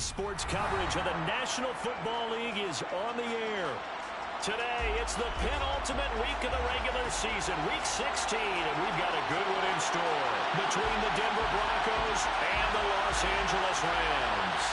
sports coverage of the National Football League is on the air. Today, it's the penultimate week of the regular season, Week 16, and we've got a good one in store between the Denver Broncos and the Los Angeles Rams.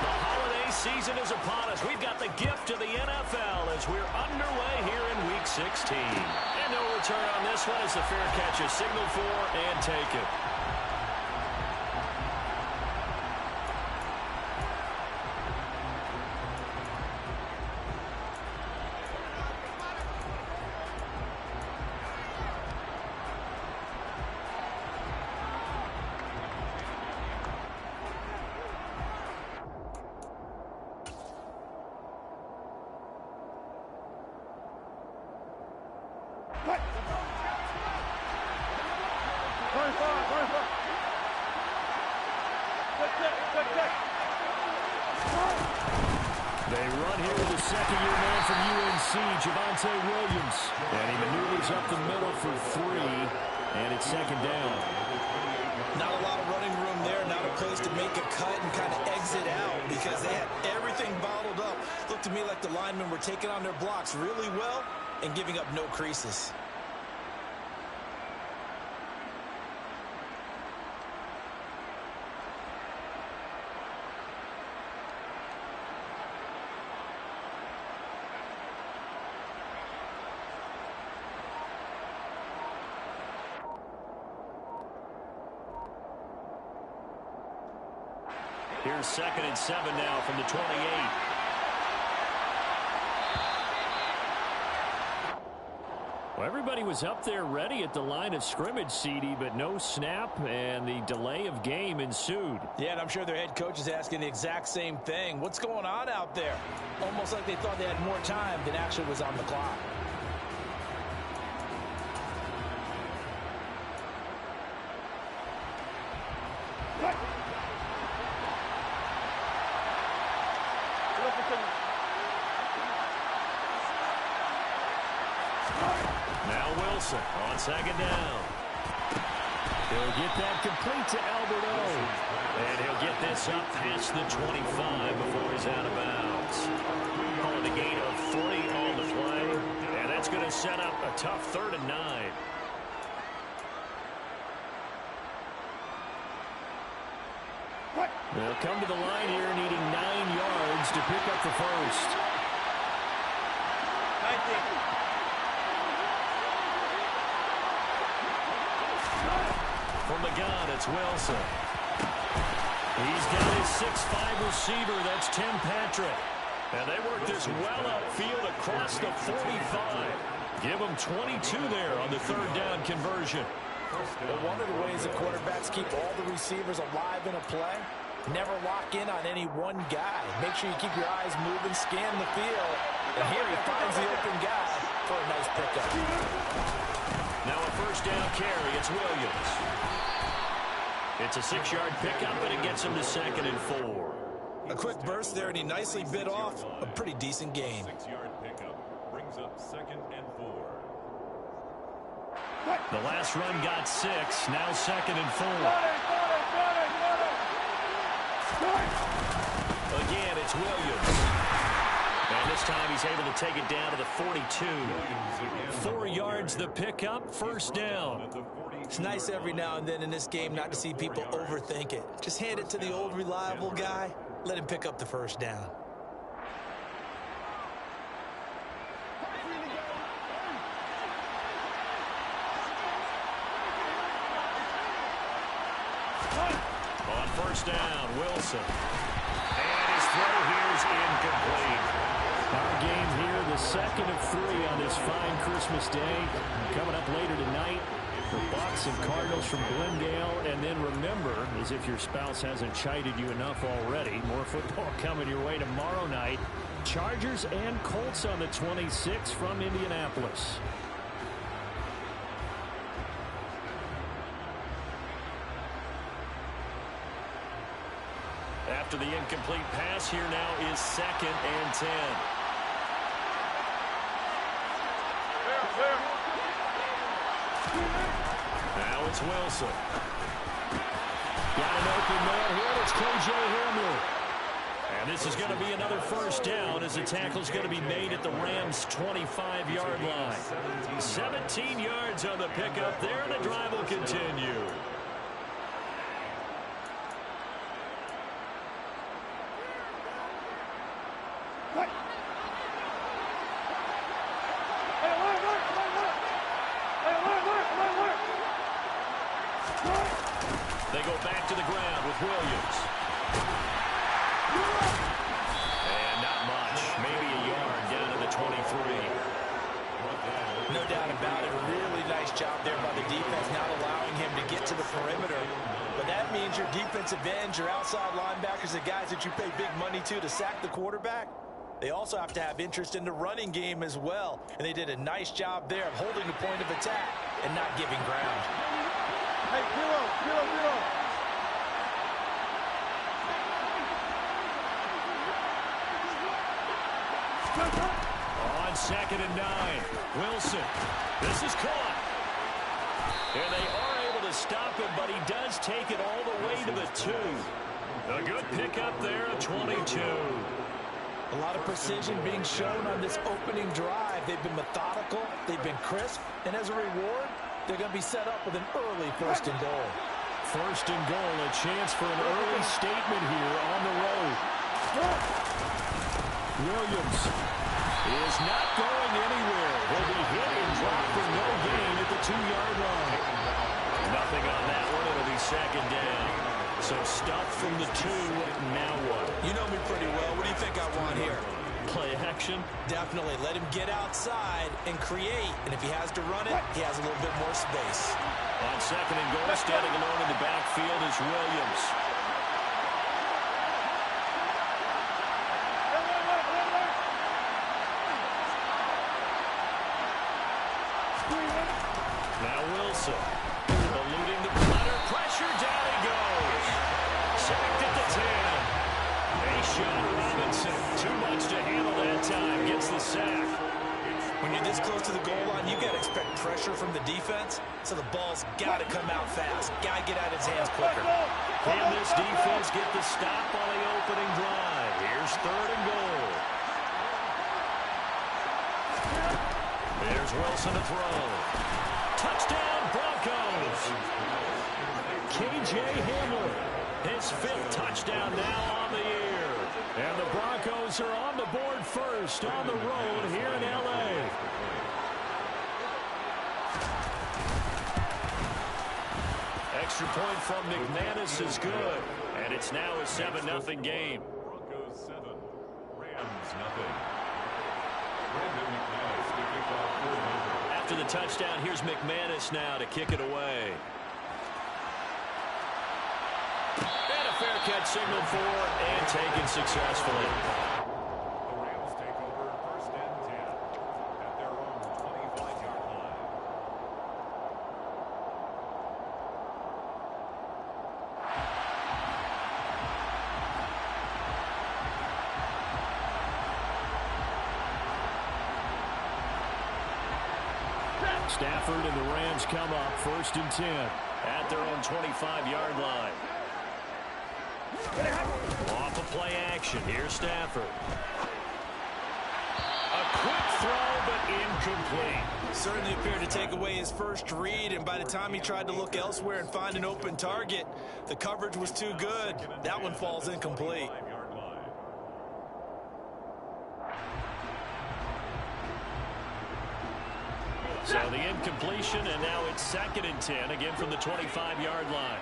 The holiday season is upon us. We've got the gift of the NFL as we're underway here in Week 16. And no return on this one as the fair catch is signaled for and taken. They run here with the second-year man from UNC, Williams. And he maneuvers up the middle for 3, and it's second down. Not a lot of running room there, not a place to make a cut and kind of exit out because they had everything bottled up. Looked to me like the linemen were taking on their blocks really well and giving up no creases. Here's 2nd and 7 now from the 28. Well, everybody was up there ready at the line of scrimmage, CD, but no snap, and the delay of game ensued. Yeah, and I'm sure their head coach is asking the exact same thing. What's going on out there? Almost like they thought they had more time than actually was on the clock. Now Wilson on second down. He'll get that complete to Alberto. And he'll get this up past the 25 before he's out of bounds. Calling the gain of 3 on the play. And that's going to set up a tough 3rd and 9. They'll come to the line here needing 9 yards to pick up the first. From the gun, it's Wilson. He's got his 6'5" receiver. That's Tim Patrick. And they work this well upfield across the 45. Give them 22 there on the 3rd down conversion. Well, one of the ways the quarterbacks keep all the receivers alive in a play, never lock in on any one guy. Make sure you keep your eyes moving, scan the field. And here he finds the open guy for a nice pickup. Now a 1st down carry. It's Williams. It's a 6-yard pickup, and it gets him to 2nd and 4. A quick burst there, and he nicely bit off a pretty decent gain. 6-yard pickup brings up 2nd and 4. The last run got 6. Now 2nd and 4. Again, it's Williams. And this time he's able to take it down to the 42. 4 yards the pickup, 1st down. It's nice every now and then in this game not to see people overthink it. Just hand it to the old reliable guy. Let him pick up the 1st down. On 1st down, Wilson. And his throw here is incomplete. Our game here, the 2nd of 3 on this fine Christmas day. Coming up later tonight, the Bucs and Cardinals from Glendale. And then remember, as if your spouse hasn't chided you enough already, more football coming your way tomorrow night. Chargers and Colts on the 26th from Indianapolis. After the incomplete pass, here now is 2nd and 10. It's Wilson. Got an open man here. It's KJ Hamler. And this is going to be another first down as the tackle's going to be made at the Rams' 25-yard line. 17 yards on the pickup there, and the drive will continue. They go back to the ground with Williams. And not much. Maybe a yard down to the 23. No doubt about it. Really nice job there by the defense, not allowing him to get to the perimeter. But that means your defensive ends, your outside linebackers, the guys that you pay big money to sack the quarterback, they also have to have interest in the running game as well. And they did a nice job there of holding the point of attack and not giving ground. Hey, zero. On 2nd and 9, Wilson. This is caught. And they are able to stop him, but he does take it all the way to the 2. A good pickup there at 22. A lot of precision being shown on this opening drive. They've been methodical, they've been crisp, and as a reward, they're going to be set up with an early 1st and goal. 1st and goal, a chance for an early statement here on the road. Williams is not going anywhere. He'll be hit and dropped for no gain at the 2-yard line. Nothing on that one. It'll be 2nd down. So stuff from the 2. Now what? You know me pretty well. What do you think I want here? Play action? Definitely. Let him get outside and create. And if he has to run it, he has a little bit more space. On 2nd and goal, standing alone in the backfield is Williams. Now Wilson, eluding the runner, pressure, down he goes. Sacked at the 10. Sean Robinson, too much to handle that time, gets the sack. When you're this close to the goal line, you got to expect pressure from the defense, so the ball's got to come out fast. Got to get out of his hands quicker. Can this defense get the stop on the opening drive? Here's 3rd and goal. There's Wilson to throw. Touchdown, Broncos. KJ Hamler, his 5th touchdown now on the year. And the Broncos are on the board first on the road here in L.A. Extra point from McManus is good. And it's now a 7-0 game. Broncos 7, Rams nothing. Brandon McManus to kick off for Denver. After the touchdown, here's McManus now to kick it away. And a fair catch signaled for and taken successfully. The Rams take over 1st and 10 at their own 25-yard line. Stafford and the Rams come up 1st and 10 at their own 25-yard line. Off of play action. Here's Stafford. A quick throw, but incomplete. Certainly appeared to take away his first read, and by the time he tried to look elsewhere and find an open target, the coverage was too good. That one falls incomplete. 5-yard line. So the incompletion, and now it's 2nd and 10, again from the 25-yard line.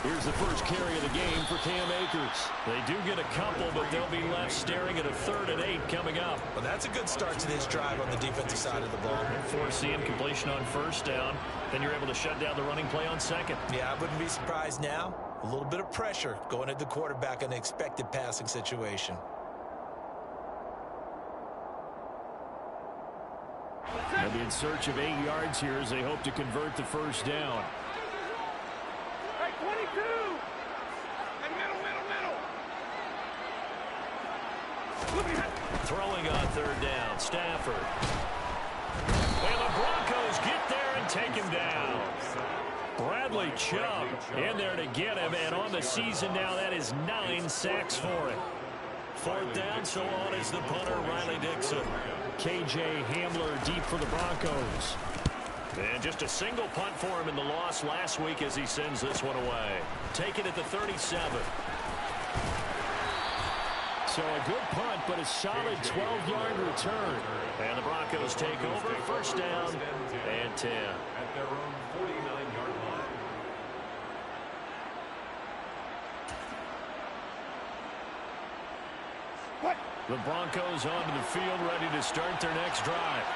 Here's the first carry of the game for Cam Akers. They do get a couple, but they'll be left staring at a 3rd and 8 coming up. Well, that's a good start to this drive on the defensive side of the ball. Force the incompletion on 1st down. Then you're able to shut down the running play on 2nd. Yeah, I wouldn't be surprised now. A little bit of pressure going at the quarterback in an expected passing situation. They'll be in search of 8 yards here as they hope to convert the 1st down. Hey, 22! Hey, middle! Throwing on third down. Stafford. And the Broncos get there and take him down. Bradley Chubb in there to get him, and on the season now, that is 9 sacks for him. Fourth down, so on is the punter, Riley Dixon. KJ Hamler deep for the Broncos. And just a single punt for him in the loss last week as he sends this one away. Take it at the 37. So a good punt, but a solid 12-yard return. And the Broncos take over, first down and 10. At their own 49-yard line. The Broncos onto the field, ready to start their next drive.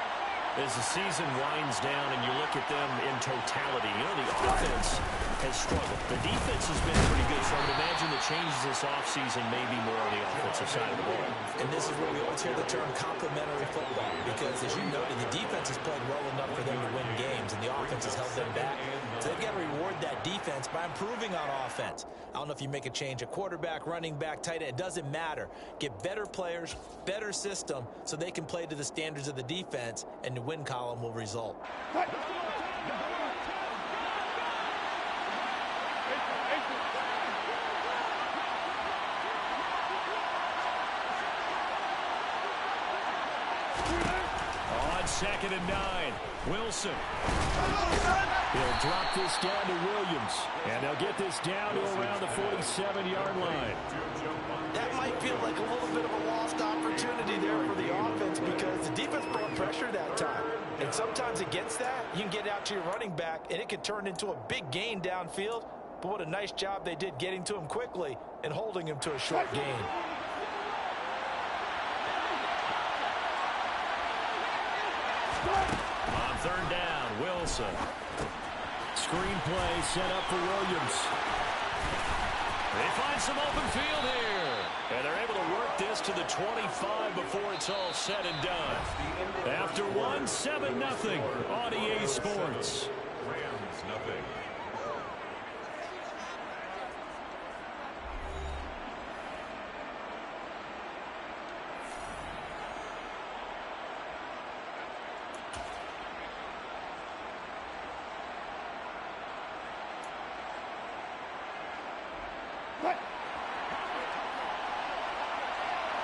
As the season winds down and you look at them in totality, you know, the offense has struggled. The defense has been pretty good, so I would imagine the changes this offseason may be more on the offensive side of the ball. And this is where we always hear the term complementary football, because as you noted, the defense has played well enough for them to win games, and the offense has held them back. So they've got to reward that defense by improving on offense. I don't know if you make a change, a quarterback, running back, tight end, it doesn't matter. Get better players, better system, so they can play to the standards of the defense, and the win column will result. On 2nd and 9, Wilson. He'll drop this down to Williams, and they'll get this down to around the 47-yard line. That might feel like a little bit of a lost opportunity there for the offense, because the defense brought pressure that time. And sometimes against that, you can get out to your running back, and it can turn into a big gain downfield. But what a nice job they did getting to him quickly and holding him to a short gain. On 3rd down, Wilson. Screenplay set up for Williams. They find some open field here. And they're able to work this to the 25 before it's all said and done. After one, 7-0 on EA Sports. Rams, nothing.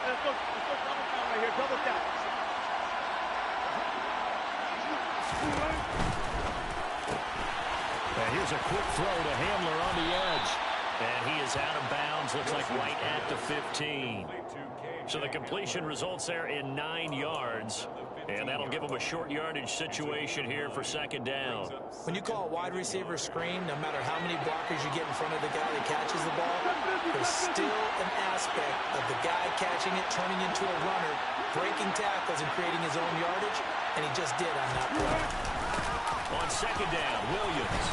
Let's go double down right here, double down. And here's a quick throw to Hamler on the edge. And he is out of bounds, looks like right at the 15. So the completion results there in 9 yards. And that'll give him a short yardage situation here for 2nd down. When you call a wide receiver screen, no matter how many blockers you get in front of the guy that catches the ball, there's still an aspect of the guy catching it, turning into a runner, breaking tackles and creating his own yardage, and he just did on that play. On 2nd down, Williams.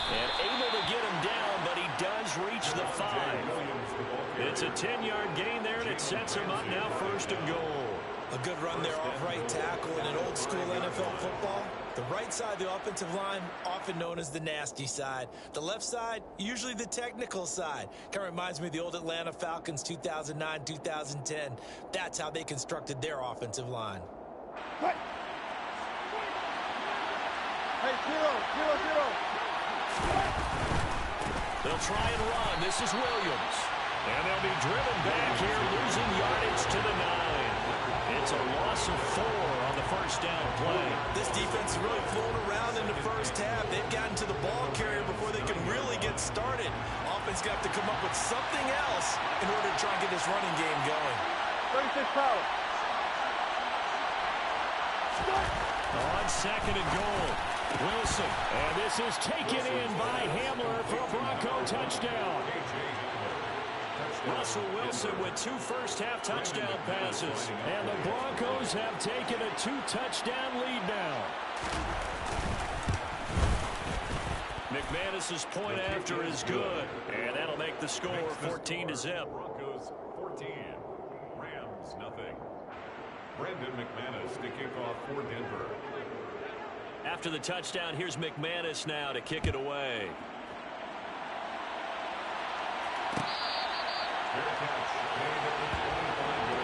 And able to get him down, but he does reach the 5. It's a 10-yard gain there, and it sets him up now 1st and goal. A good run there off right tackle in an old-school NFL football. The right side of the offensive line, often known as the nasty side. The left side, usually the technical side. Kind of reminds me of the old Atlanta Falcons 2009, 2010. That's how they constructed their offensive line. Hey, 0-0-0. They'll try and run. This is Williams. And they'll be driven back here, losing yardage to the 9. It's a loss of 4 on the 1st down play. This defense is really flown around in the first half. They've gotten to the ball carrier before they can really get started. Offense got to come up with something else in order to try and get this running game going. 36 power. On 2nd and goal, Wilson. And this is taken in by Hamler for a Bronco touchdown. Russell Wilson with 2 first-half touchdown passes. And the Broncos have taken a 2-touchdown lead now. McManus's point after is good. And that'll make the score 14-0. Broncos 14. Rams, nothing. Brandon McManus to kick off for Denver. After the touchdown, here's McManus now to kick it away. Fair catch. Made at the 25-yard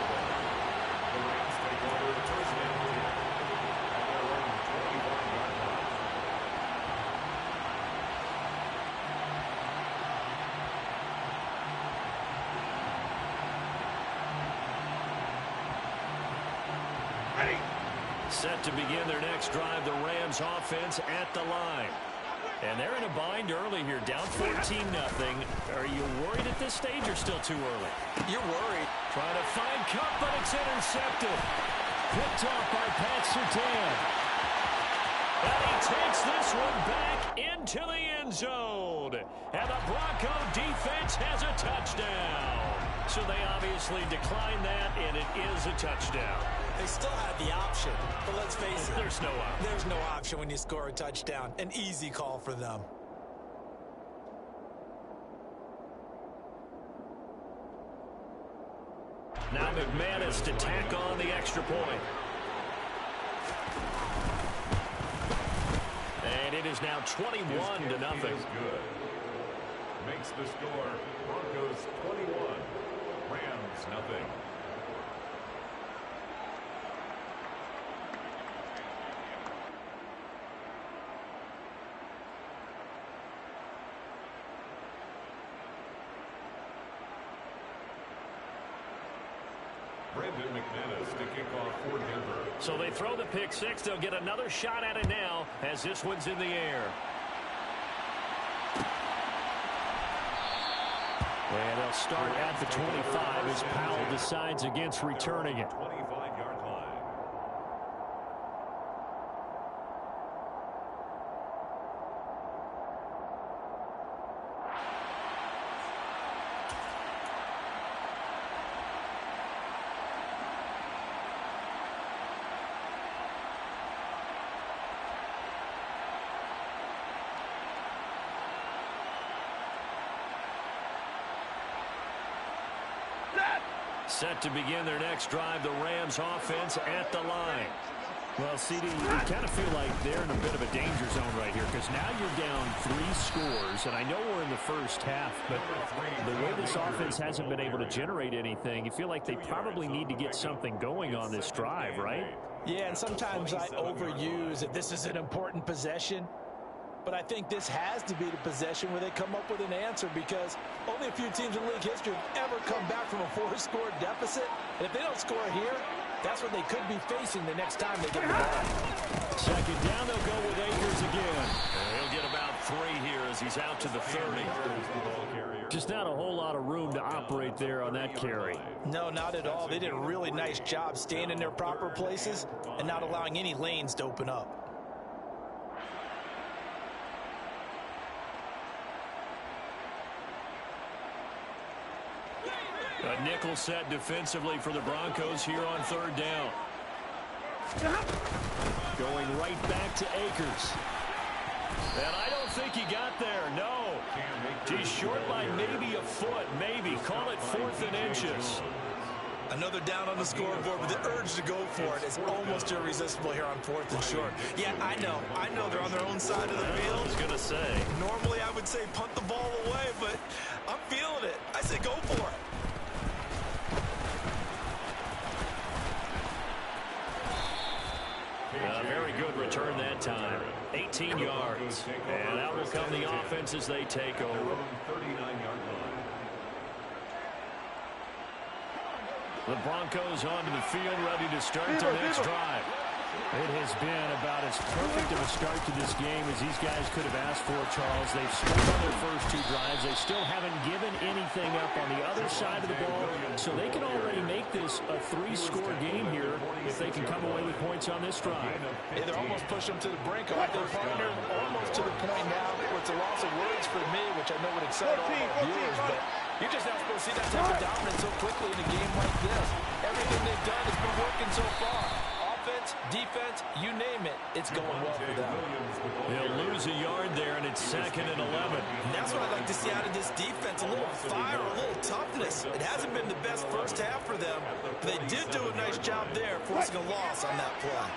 Set to begin their next drive, the Rams offense at the line. And they're in a bind early here, down 14-0. Are you worried at this stage or still too early? You're worried. Trying to find Cup, but it's intercepted. Picked off by Pat Surtain. And he takes this one back into the end zone. And the Bronco defense has a touchdown. So they obviously declined that, and it is a touchdown. They still have the option, but let's face it. There's no option. There's no option when you score a touchdown. An easy call for them. Now McManus to tack on the extra point. And it is now 21-0. Good. Makes the score Broncos 21, Rams nothing. McManus to kick off for Denver. So they throw the pick six. They'll get another shot at it now as this one's in the air. And they'll start at the 25 as Powell decides against returning it. 25-yard line. Set to begin their next drive, the Rams offense at the line. Well, CD, you kind of feel like they're in a bit of a danger zone right here because now you're down 3 scores, and I know we're in the first half, but the way this offense hasn't been able to generate anything, you feel like they probably need to get something going on this drive, right? Yeah, and sometimes I overuse that this is an important possession. But I think this has to be the possession where they come up with an answer because only a few teams in league history have ever come back from a 4-score deficit. And if they don't score here, that's what they could be facing the next time they get the ball. Second down, they'll go with Akers again. And he'll get about 3 here as he's out to the 30. Just not a whole lot of room to operate there on that carry. No, not at all. They did a really nice job staying in their proper places and not allowing any lanes to open up. A nickel set defensively for the Broncos here on 3rd down. Going right back to Akers. And I don't think he got there, no. He's short by maybe a foot, maybe. Call it 4th and inches. Another down on the scoreboard, but the urge to go for it is almost irresistible here on 4th and short. Yeah, I know they're on their own side of the field. I was going to say. Normally I would say punt the ball away, but I'm feeling it. I say go for it. Very good return that time. 18 yards. And out will come the offense as they take over. 39-yard line. The Broncos onto the field, ready to start their next drive. It has been about as perfect of a start to this game as these guys could have asked for, Charles. They've scored on their first 2 drives. They still haven't given anything up on the other side of the ball, so they can already make this a 3-score game here if they can come away with points on this drive. Yeah, they're almost pushing them to the brink, aren't they, partner? Almost to the point now where it's a loss of words for me, which I know would excite all our viewers, but you're just not supposed to see that type of dominance so quickly in a game like this. Everything they've done has been working so far. Offense, defense, you name it, it's going well for them. They'll lose a yard there, and it's 2nd and 11. And that's what I'd like to see out of this defense, a little fire, a little toughness. It hasn't been the best first half for them, but they did do a nice job there, forcing a loss on that play.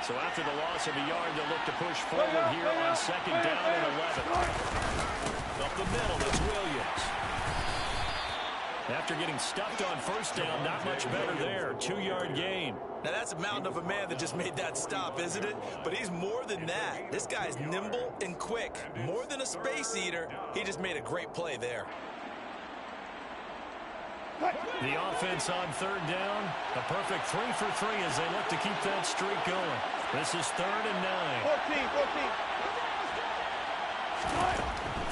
So after the loss of a yard, they'll look to push forward here on 2nd down and 11. Up the middle, it's Williams. After getting stuffed on 1st down, not much better there. 2-yard gain. Now, that's a mountain of a man that just made that stop, isn't it? But he's more than that. This guy's nimble and quick. More than a space eater, he just made a great play there. The offense on third down. A perfect 3 for 3 as they look to keep that streak going. This is 3rd and 9. 14.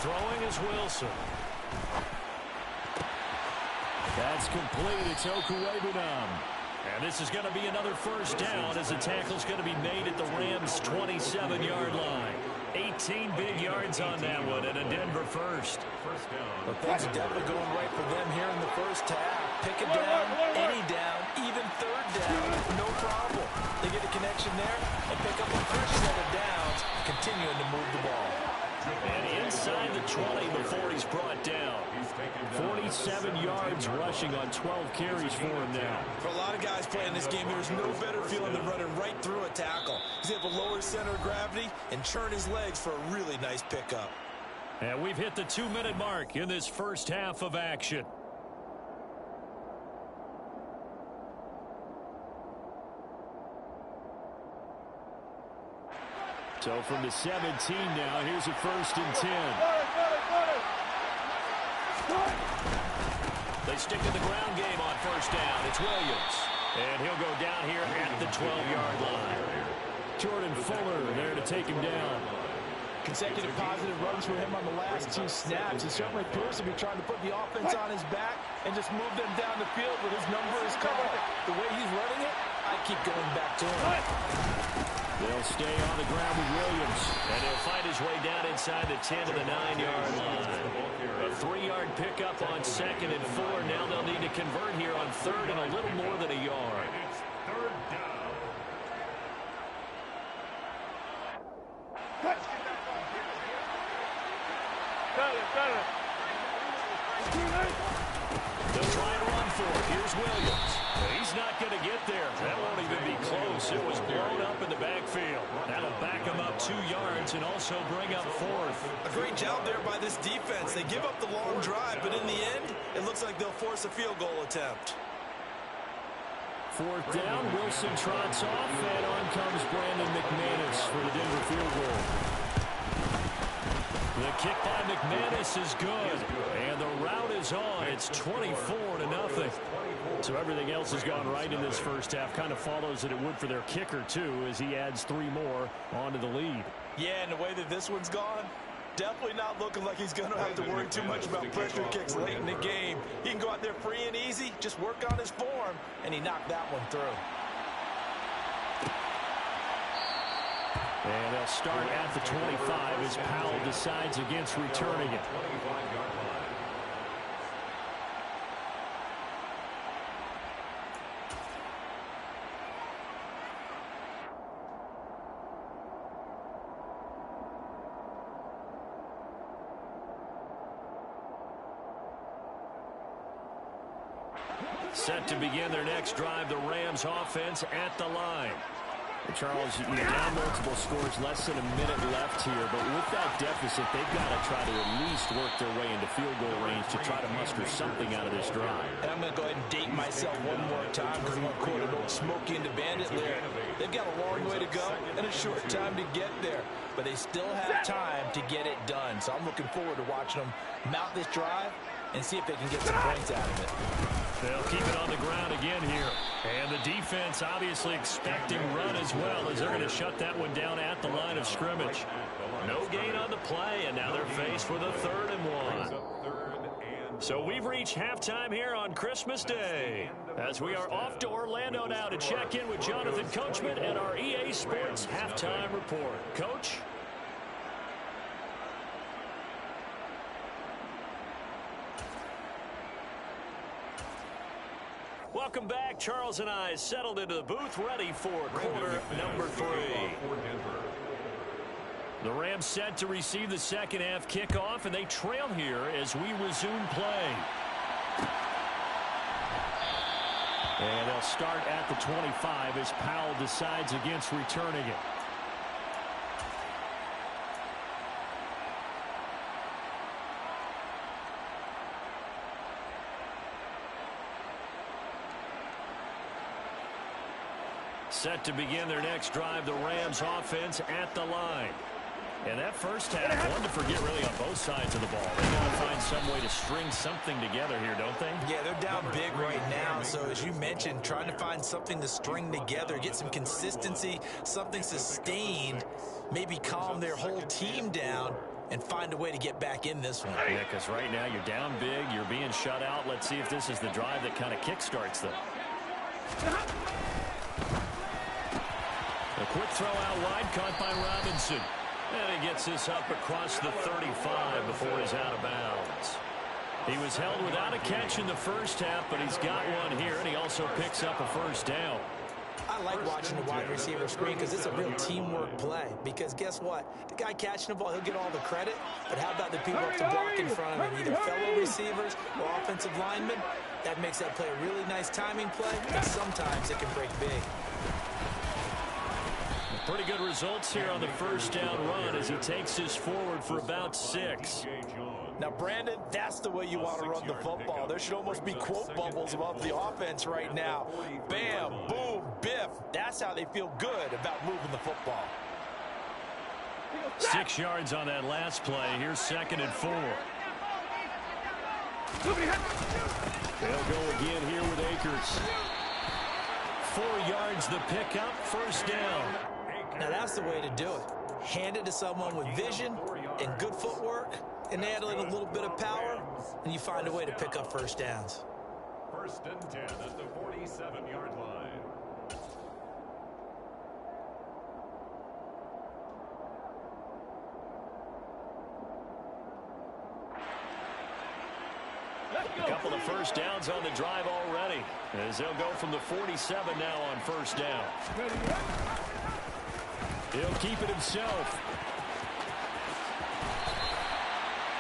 Throwing is Wilson. That's complete. It's Okuwebunam. And this is going to be another first down as the tackle's going to be made at the Rams' 27-yard line. 18 big yards on that one and a Denver first. Well, things are definitely going right for them here in the first half. Pick it down, any down, even third down, no problem. They get a connection there and pick up a fresh set of downs, continuing to move the ball. And inside the 20 before he's brought down. 47 yards rushing on 12 carries for him now. For a lot of guys playing this game, there's no better feeling than running right through a tackle. He's able to lower his center of gravity and churn his legs for a really nice pickup. And we've hit the 2-minute mark in this first half of action. So from the 17 now, here's a 1st and 10. They stick to the ground game on first down. It's Williams. And he'll go down here at the 12-yard line. Jordan Fuller there to take him down. Consecutive positive runs for him on the last 2 snaps. He certainly appears to be trying to put the offense on his back and just move them down the field with his number is called. The way he's running it, I keep going back to him. They'll stay on the ground with Williams. And he'll find his way down inside the 10 to the 9-yard line. A 3-yard pickup on 2nd and 4. Now they'll need to convert here on 3rd and a little more than a yard. It's 3rd down. They'll try and run for it. Here's Williams. He's not going to get there. That won't even be close. It was blown up in the backfield. That'll back him up 2 yards and also bring up 4th. A great job there by this defense. They give up the long drive, but in the end, it looks like they'll force a field goal attempt. 4th down. Wilson trots off, and on comes Brandon McManus for the Denver field goal. The kick by McManus is good, and the route is on. It's 24-0. So everything else has gone right in this first half. Kind of follows that it would for their kicker, too, as he adds 3 more onto the lead. Yeah, and the way that this one's gone, definitely not looking like he's going to have to worry too much about pressure kicks late in the game. He can go out there free and easy, just work on his form, and he knocked that one through. And they'll start at the 25 as Powell decides against returning it. Set to begin their next drive, the Rams offense at the line. Charles, you're down multiple scores, less than a minute left here, but with that deficit, they've got to try to at least work their way into field goal range to try to muster something out of this drive. And I'm going to go ahead and date myself one more time because I'm going to quote an old Smokey and the Bandit lyric. They've got a long way to go and a short time to get there, but they still have time to get it done. So I'm looking forward to watching them mount this drive and see if they can get some points out of it. They'll keep it on the ground again here. And the defense obviously expecting run as well as they're going to shut that one down at the line of scrimmage. No gain on the play, and now they're faced with a 3rd and 1. So we've reached halftime here on Christmas Day as we are off to Orlando now to check in with Jonathan Coachman and our EA Sports Halftime Report. Coach? Welcome back. Charles and I settled into the booth ready for quarter number 3. The Rams set to receive the second half kickoff, and they trail here as we resume play. And they'll start at the 25 as Powell decides against returning it. Set to begin their next drive, the Rams offense at the line. And that first half, one to forget really on both sides of the ball. They got to find some way to string something together here, don't they? Yeah, they're down big right now. So as you mentioned, trying to find something to string together, get some consistency, something sustained, maybe calm their whole team down and find a way to get back in this one. Yeah, because right now you're down big, you're being shut out. Let's see if this is the drive that kind of kickstarts them. A quick throw out wide, caught by Robinson. And he gets this up across the 35 before he's out of bounds. He was held without a catch in the first half, but he's got one here, and he also picks up a first down. I like watching the wide receiver screen because it's a real teamwork play. Because guess what? The guy catching the ball, he'll get all the credit. But how about the people up to block in front of him, either fellow receivers or offensive linemen? That makes that play a really nice timing play, and sometimes it can break big. Pretty good results here on the first down run as he takes this forward for about 6. Now, Brandon, that's the way you want to run the football. There should almost be quote bubbles above the offense right now. Bam, boom, biff. That's how they feel good about moving the football. 6 yards on that last play. Here's 2nd and 4. They'll go again here with Akers. 4 yards the pickup, first down. Now, that's the way to do it. Hand it to someone with vision and good footwork, and add in a little bit of power, and you find a way to pick up first downs. 1st and 10 at the 47-yard line. A couple of first downs on the drive already, as they'll go from the 47 now on first down. He'll keep it himself.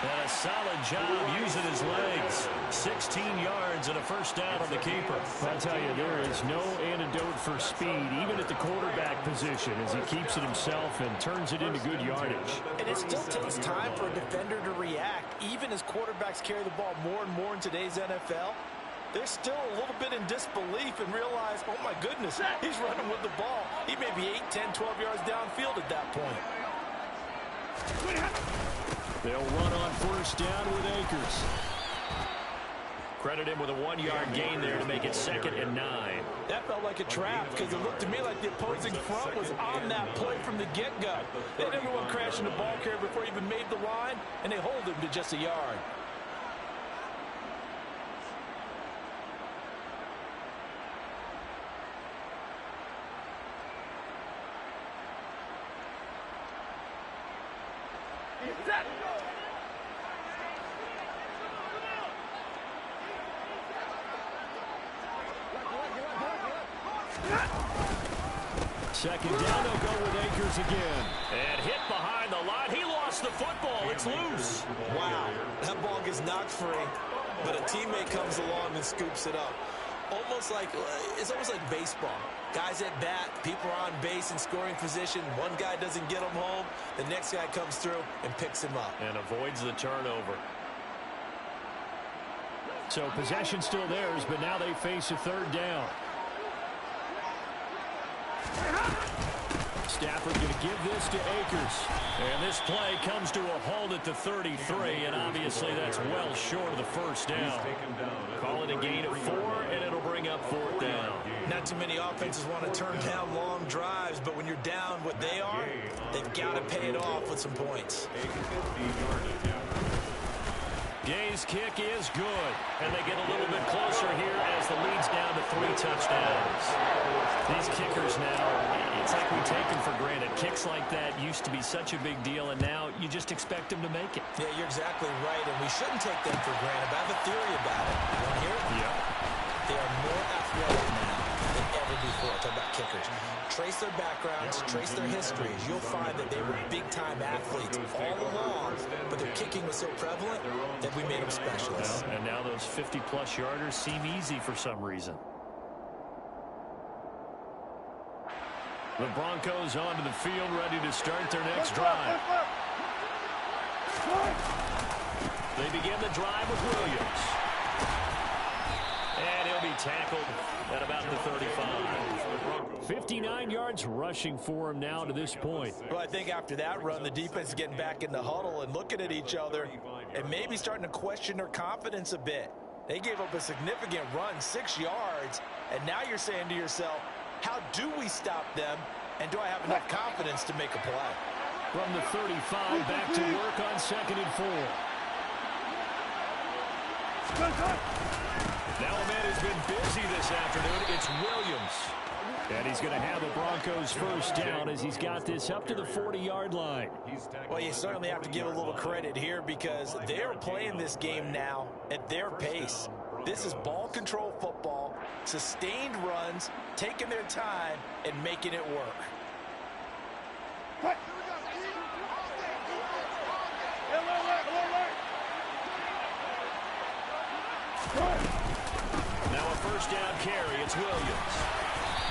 And a solid job using his legs. 16 yards and a first down on the keeper. I'll tell you, there is no antidote for speed, even at the quarterback position, as he keeps it himself and turns it into good yardage. And it still takes time for a defender to react. Even as quarterbacks carry the ball more and more in today's NFL, they're still a little bit in disbelief and realize, oh my goodness, he's running with the ball. He may be 8, 10, 12 yards downfield at that point. They'll run on first down with Akers. Credit him with a 1-yard gain there to make it 2nd and 9. That felt like a trap because it looked to me like the opposing front was on that play from the get-go. They had everyone crashing the ball carrier before he even made the line, and they hold him to just a yard. Second down, they'll go with Akers again. And hit behind the line. He lost the football. It's loose. Wow, that ball gets knocked free, but a teammate comes along and scoops it up. It's almost like baseball. Guys at bat, people are on base in scoring position. One guy doesn't get him home. The next guy comes through and picks him up. And avoids the turnover. So possession still theirs, but now they face a 3rd down. Stafford going to give this to Akers. And this play comes to a halt at the 33, and obviously that's well short of the first down. Call it a gain of 4, and it'll bring up 4th down. Not too many offenses want to turn down long drives, but when you're down what they are, they've got to pay it off with some points. Gay's kick is good, and they get a little bit closer here as the lead's down to 3 touchdowns. These kickers now, it's like we take them for granted. Kicks like that used to be such a big deal, and now you just expect them to make it. Yeah, you're exactly right, and we shouldn't take them for granted. But I have a theory about it. You want to hear it? Yeah. They are more athletic now than ever before. Talk about kickers. Trace their backgrounds, trace their histories. You'll find that they were big-time athletes all along, but their kicking was so prevalent that we made them specialists. And now those 50-plus yarders seem easy for some reason. The Broncos onto the field, ready to start their next drive. They begin the drive with Williams. And he'll be tackled at about the 35. 59 yards rushing for him now to this point. Well, I think after that run, the defense is getting back in the huddle and looking at each other and maybe starting to question their confidence a bit. They gave up a significant run, 6 yards, and now you're saying to yourself, how do we stop them, and do I have enough confidence to make a play? From the 35, back to work on 2nd and 4. Now a man who's been busy this afternoon, it's Williams. And he's going to have a Broncos first down as he's got this up to the 40-yard line. Well, you certainly have to give a little credit here because they are playing this game now at their pace. This is ball control football, sustained runs, taking their time, and making it work. Now a first down carry, it's Williams.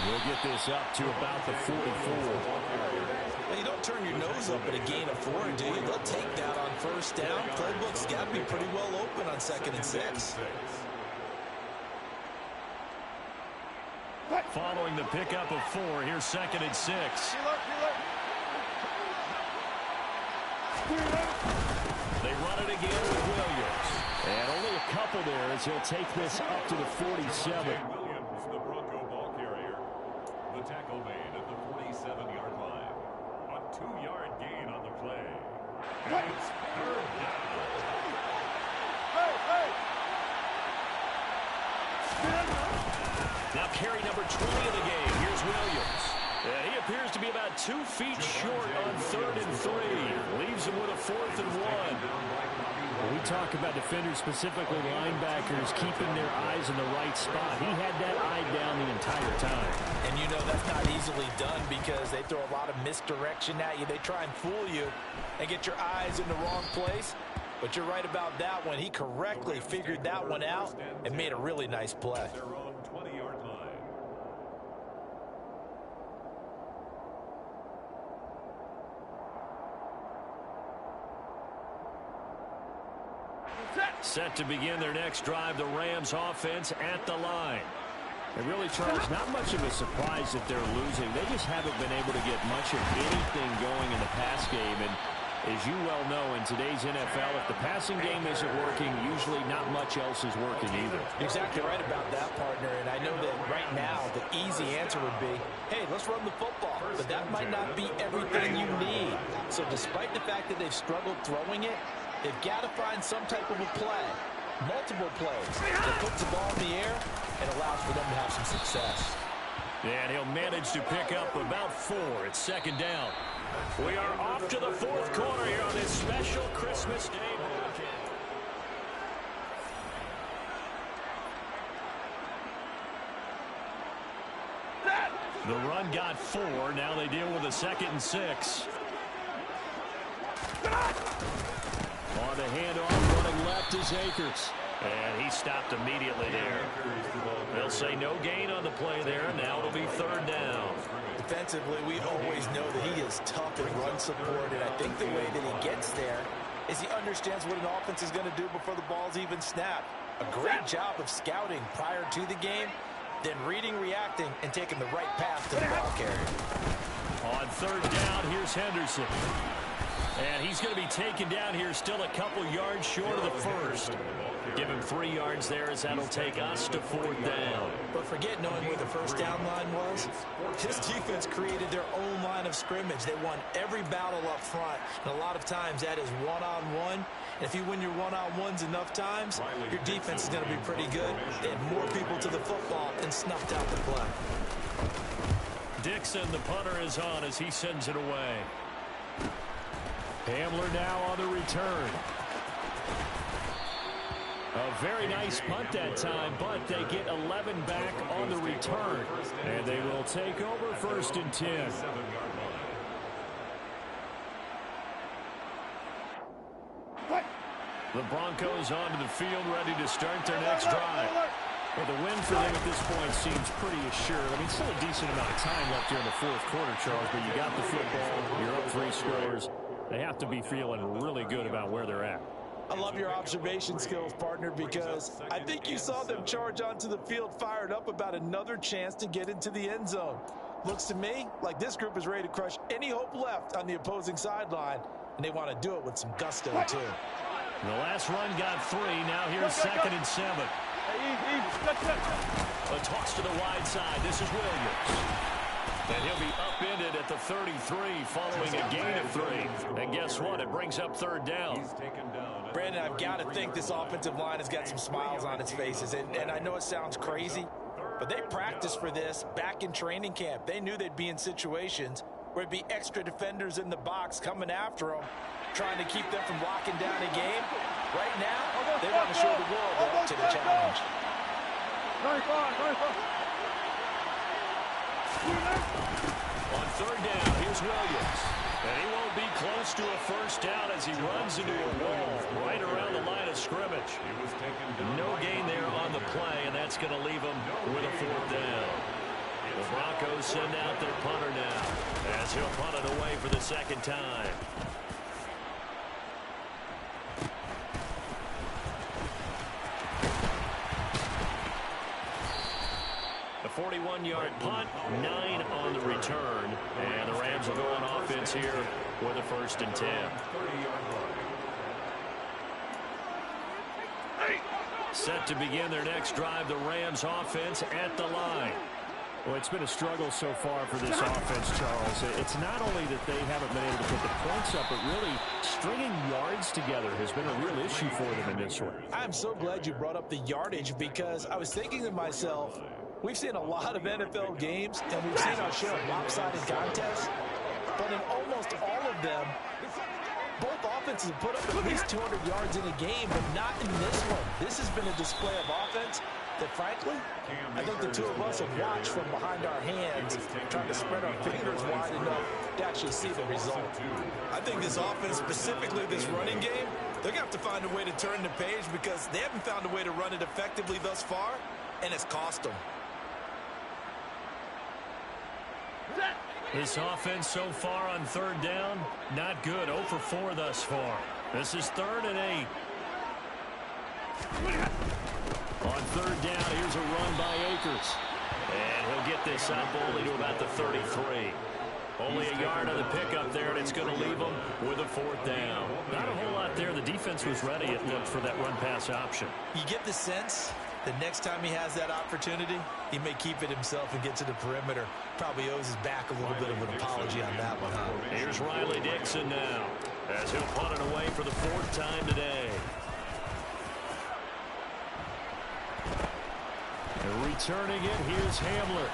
We'll get this up to about the 44. Well, you don't turn your nose up at a gain of 4, do you? They'll take that on first down. Playbook's got to be pretty well open on 2nd and 6. Following the pickup of 4, here's 2nd and 6. They run it again with Williams. And only a couple there as he'll take this up to the 47. Williams, the Bronco ball carrier. The tackle made at the 47-yard line. A 2-yard gain on the play. And it's third down. Now carry number 20 of the game. Here's Williams. And he appears to be about 2 feet short on 3rd and 3. Leaves him with a 4th and 1. When we talk about defenders, specifically linebackers, keeping their eyes in the right spot. He had that eye down the entire time. And you know that's not easily done because they throw a lot of misdirection at you. They try and fool you and get your eyes in the wrong place. But you're right about that one. He correctly figured that one out and made a really nice play. Their own 20-yard line. Set to begin their next drive, the Rams offense at the line. And really, Charles, not much of a surprise that they're losing. They just haven't been able to get much of anything going in the pass game. And as you well know, in today's NFL, if the passing game isn't working, usually not much else is working either. You're exactly right about that, partner. And I know that right now the easy answer would be, hey, let's run the football. But that might not be everything you need. So despite the fact that they've struggled throwing it, they've got to find some type of a play, multiple plays, that puts the ball in the air and allows for them to have some success. And he'll manage to pick up about 4. It's 2nd down. We are off to the 4th quarter here on this special Christmas Day broadcast. The run got 4. Now they deal with a 2nd and 6. On the handoff, running left is Akers. And he stopped immediately there. They'll say no gain on the play there. Now it'll be 3rd down. Defensively, we always know that he is tough in run support, and I think the way that he gets there is he understands what an offense is going to do before the ball's even snapped. A great job of scouting prior to the game, then reading, reacting, and taking the right path to the ball carrier. On 3rd down, here's Henderson. And he's going to be taken down here still a couple yards short of the 1st. Give him 3 yards there as that'll take us to 4th down. But forget knowing where the first down line was. This defense created their own line of scrimmage. They won every battle up front. And a lot of times that is one-on-one. And if you win your one-on-ones enough times, your defense is going to be pretty good. They had more people to the football and snuffed out the play. Dixon, the punter, is on as he sends it away. Hamler now on the return. A very nice punt that time, but they get 11 back on the return. And they will take over 1st and 10. The Broncos onto the field, ready to start their next drive. Well, the win for them at this point seems pretty assured. I mean, still a decent amount of time left here in the 4th quarter, Charles, but you got the football, you're up 3 scores. They have to be feeling really good about where they're at. I love your observation skills, partner, because I think you saw them charge onto the field fired up about another chance to get into the end zone. Looks to me like this group is ready to crush any hope left on the opposing sideline, and they want to do it with some gusto, too. The last run got 3. Now here's 2nd and 7. A toss to the wide side. This is Williams. And he'll be upended at the 33 following a gain of 3. And guess what? It brings up 3rd down. Brandon, I've got to think this offensive line has got some smiles on its faces. And I know it sounds crazy, but they practiced for this back in training camp. They knew they'd be in situations where it'd be extra defenders in the box coming after them, trying to keep them from locking down a game. Right now, they want to show the world they're up to the challenge. On 3rd down, here's Williams. And he won't be close to a first down as he runs into a wall right around the line of scrimmage. No gain there on the play, and that's going to leave him with a 4th down. The Broncos send out their punter now as he'll punt it away for the 2nd time. A 41-yard punt, 9 on the return, and the Rams will go on offense here with a 1st and 10. Set to begin their next drive, the Rams offense at the line. Well, it's been a struggle so far for this offense, Charles. It's not only that they haven't been able to put the points up, but really stringing yards together has been a real issue for them in this one. I'm so glad you brought up the yardage, because I was thinking to myself, we've seen a lot of NFL games, and we've seen our share of lopsided contests, but in almost all of them, both offenses have put up at least 200 yards in a game, but not in this one. This has been a display of offense that, frankly, I think the two of us have watched from behind our hands, trying to spread our fingers wide enough to actually see the result. I think this offense, specifically this running game, they're going to have to find a way to turn the page, because they haven't found a way to run it effectively thus far, and it's cost them. This offense so far on 3rd down, not good. 0 for 4 thus far. This is 3rd and 8. On 3rd down, here's a run by Akers. And he'll get this up only to about the 33. Only a yard on the pickup there, and it's going to leave him with a 4th down. Not a whole lot there. The defense was ready, it looked, for that run-pass option. You get the sense the next time he has that opportunity, he may keep it himself and get to the perimeter. Probably owes his back a little bit of an apology on that one, huh? Here's Riley Dixon now, as he'll punt it away for the 4th time today. And returning it, here's Hamler.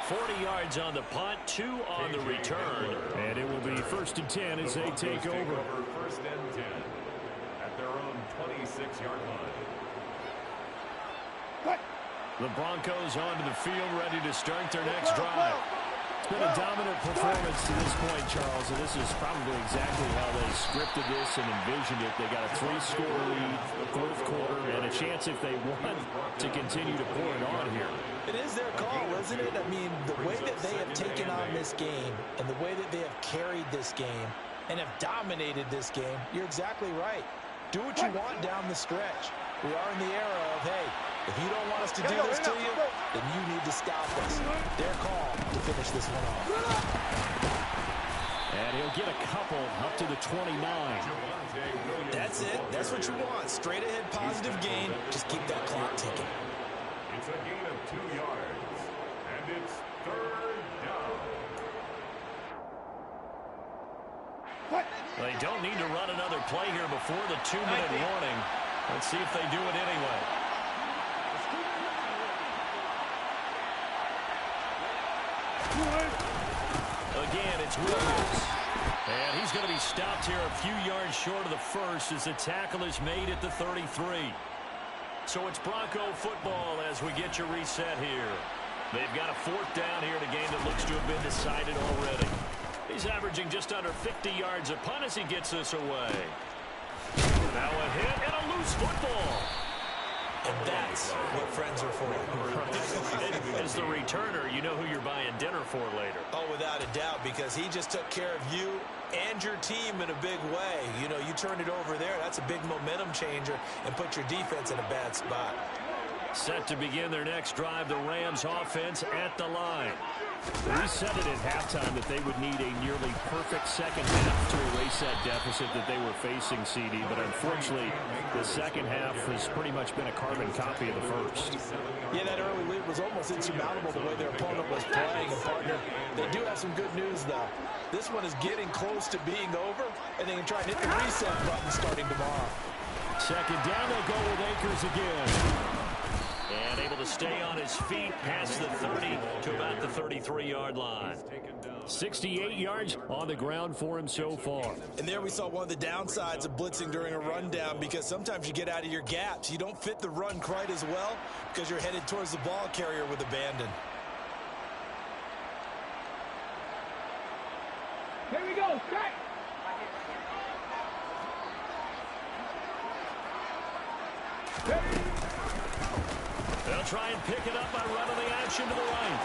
40 yards on the punt, 2 on the return. And it will be 1st and 10 as they take over. 1st and 10 at their own 26-yard line. The Broncos onto the field, ready to start their next drive. It's been a dominant performance to this point, Charles, and this is probably exactly how they scripted this and envisioned it. They got a 3-score lead, 4th quarter, and a chance, if they want, to continue to pour it on here. It is their call, isn't it? I mean, the way that they have taken on this game and the way that they have carried this game and have dominated this game, you're exactly right. Do what you want down the stretch. We are in the era of, hey, if you don't want us to do this to you, then you need to stop us. Their call to finish this one off. And he'll get a couple up to the 29. That's it. That's what you want. Straight ahead positive gain. Just keep that clock ticking. It's a gain of 2 yards, and it's 3rd down. They don't need to run another play here before the 2-minute warning. Let's see if they do it anyway. Again, it's Williams. And he's going to be stopped here a few yards short of the first as the tackle is made at the 33. So it's Bronco football as we get your reset here. They've got a 4th down here in a game that looks to have been decided already. He's averaging just under 50 yards a punt as he gets this away. Now a hit and a loose football. And that's what friends are for. As the returner, you know who you're buying dinner for later. Oh, without a doubt, because he just took care of you and your team in a big way. You know, you turned it over there. That's a big momentum changer and put your defense in a bad spot. Set to begin their next drive, the Rams offense at the line. We said it at halftime that they would need a nearly perfect second half to erase that deficit that they were facing, CD. But unfortunately, the second half has pretty much been a carbon copy of the first. Yeah, that early lead was almost insurmountable the way their opponent was playing. And, partner, they do have some good news, though. This one is getting close to being over, and they can try and hit the reset button starting tomorrow. Second down, they'll go with Akers again. And able to stay on his feet past the 30 to about the 33-yard line. 68 yards on the ground for him so far. And there we saw one of the downsides of blitzing during a rundown, because sometimes you get out of your gaps. You don't fit the run quite as well because you're headed towards the ball carrier with abandon. Here we go, strike! They'll try and pick it up by running the action to the right.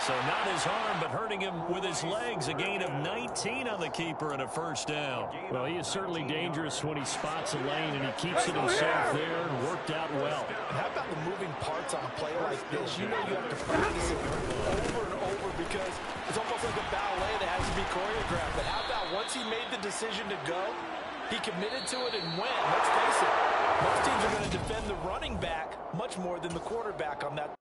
So not his arm, but hurting him with his legs. A gain of 19 on the keeper and a first down. Well, he is certainly dangerous when he spots a lane, and he keeps it himself there and worked out well. And how about the moving parts on a play like this? You know you have to practice it over and over because it's almost like a ballet that has to be choreographed. But how about once he made the decision to go, he committed to it and went. Let's face it, most teams are going to defend the running back much more than the quarterback on that.